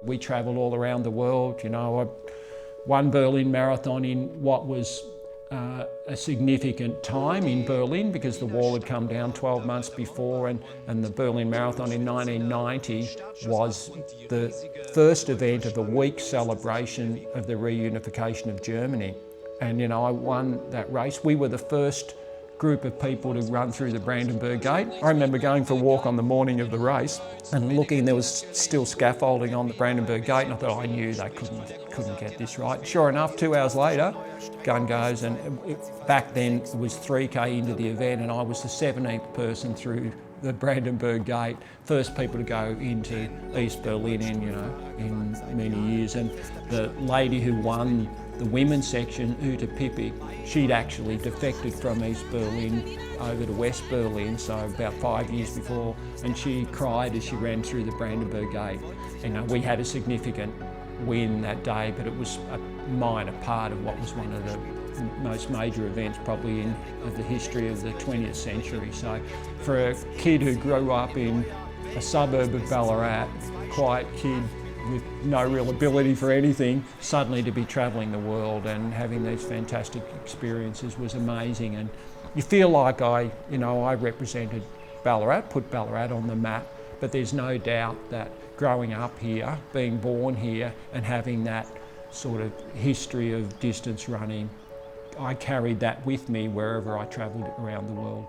We travelled all around the world. You know, I won Berlin Marathon in what was a significant time in Berlin because the wall had come down 12 months before, and the Berlin Marathon in 1990 was the first event of a week celebration of the reunification of Germany. And you know, I won that race. We were the first group of people to run through the Brandenburg Gate. I remember going for a walk on the morning of the race and looking, there was still scaffolding on the Brandenburg Gate, and I thought, I knew they couldn't get this right. Sure enough, 2 hours later, gun goes, and back then it was 3K into the event, and I was the 17th person through the Brandenburg Gate, first people to go into East Berlin in many years. And the lady who won the women's section, Ute Pippig, she'd actually defected from East Berlin over to West Berlin, so about 5 years before, and she cried as she ran through the Brandenburg Gate. You know, we had a significant win that day, but it was a minor part of what was one of the most major events probably of the history of the 20th century. So for a kid who grew up in a suburb of Ballarat, quiet kid with no real ability for anything, suddenly to be travelling the world and having these fantastic experiences was amazing. And you feel like I represented Ballarat, put Ballarat on the map, but there's no doubt that growing up here, being born here and having that sort of history of distance running, I carried that with me wherever I travelled around the world.